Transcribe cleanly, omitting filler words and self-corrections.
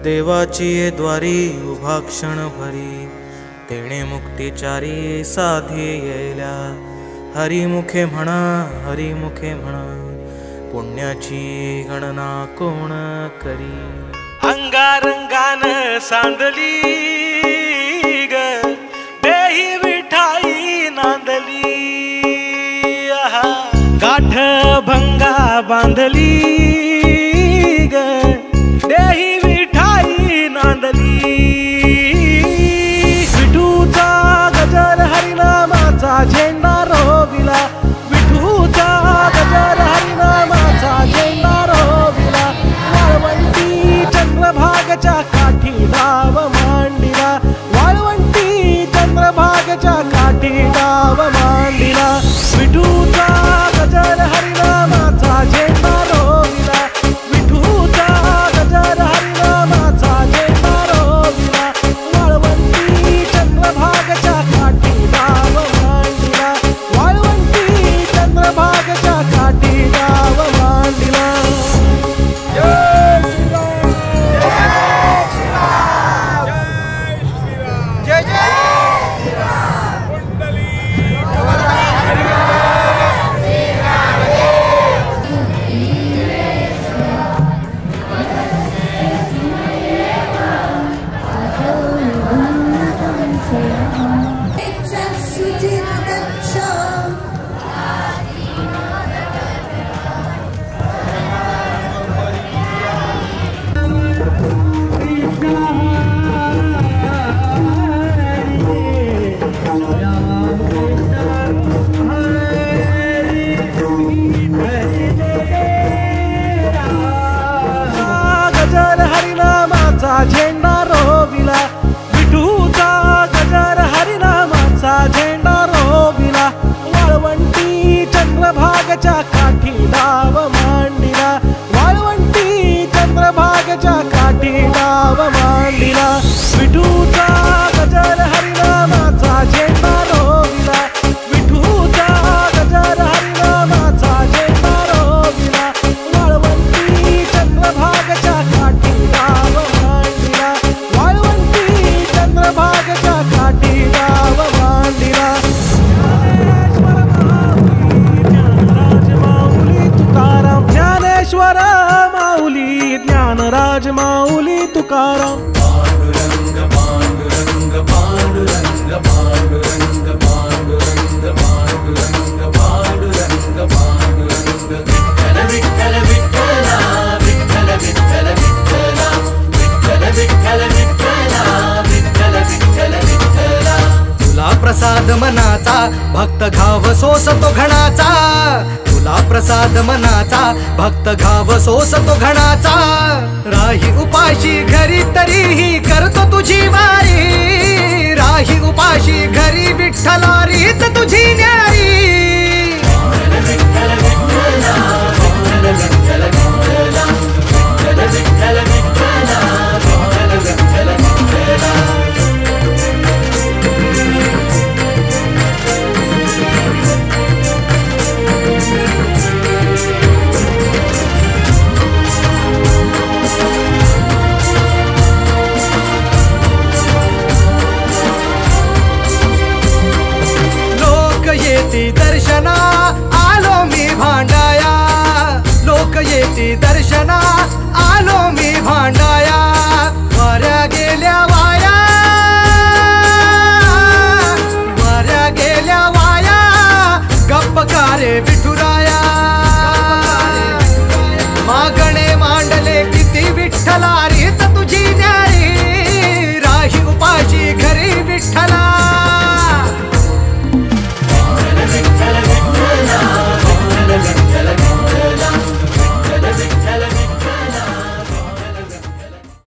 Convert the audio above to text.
देवाची द्वारी उभा क्षण भरी, तेणे मुक्तिचारी साधी येल्या। हरिमुखे म्हणा, हरिमुखे म्हणा, पुण्याची गणना कोण करी। अंगारंगान सांदली ग देही विठाई नांदली, गाठ भंगा बांधली ग देही विठाई नांदली। विठूचा गजर हरिनामाचा झेंडा रोविला, विठूचा गजर हरिनामाचा झेंडा रोविला। वाळवंटी चंद्रभागच्या काठी डाव मांडिला, वाळवंटी चंद्रभागच्या काठी डाव मांडिला। विठूचा गजर हरिनामाचा झेंडा रोविला, विठूचा गजर हरिनामाचा झेंडा रोविला। वाळवंटी चंद्रभागच्या काठी डाव मांडिला, वाळवंटी चंद्रभागच्या काठी डाव मांडिला। झेंडा रोविला, विठूचा गजर हरिनामाचा झेंडा रोविला। वाळवंटी चंद्रभागच्या काठी डाव मांडिला, वाळवंटी चंद्रभागच्या काठी डाव मांडिला। विठूचा गजर हरिनामाचा झेंडा रोविला, विठूचा गजर हरिनामाचा झेंडा रोविला। वाळवंटी चंद्रभागच्या काठी डाव मांडिला, वाळवंटी चंद्रभागच्या काठी डाव मांडिला। ज्ञानेश्वर माऊली ज्ञानराज माऊली तुकाराम। पांडुरंग पांडुरंग पांडुरंग पांडुरंग पांडुरंग पांडुरंग पांडुरंग पांडुरंग। विठ्ठल विठ्ठल विठ्ठला, विठ्ठल विठ्ठल विठ्ठला, विठ्ठल विठ्ठल विठ्ठला, विठ्ठल विठ्ठल विठ्ठला। तुला प्रसाद मनाचा भक्त घाव सोसतो घणाचा, तुला प्रसाद मनाचा भक्त घाव सोसतो घणाचा। राही उपाशी घरी तरीही करतो तुझी वारी, राही उपाशी घरी विठ्ठला रीत तुझी न्यारी। विठ्ठल विठ्ठला, विठ्ठल विठ्ठल विठ्ठला, विठ्ठल विठ्ठल विठ्ठला, विठ्ठल विठ्ठल विठ्ठला। दर्शना आलो मी भांडाया, लोक येती दर्शना आलो मी भांडाया। वाऱ्या गेल्या वाया, वाऱ्या गेल्या वाया, गप्प कारे विठुराया। मागणे मांडले किती विठ्ठला रीत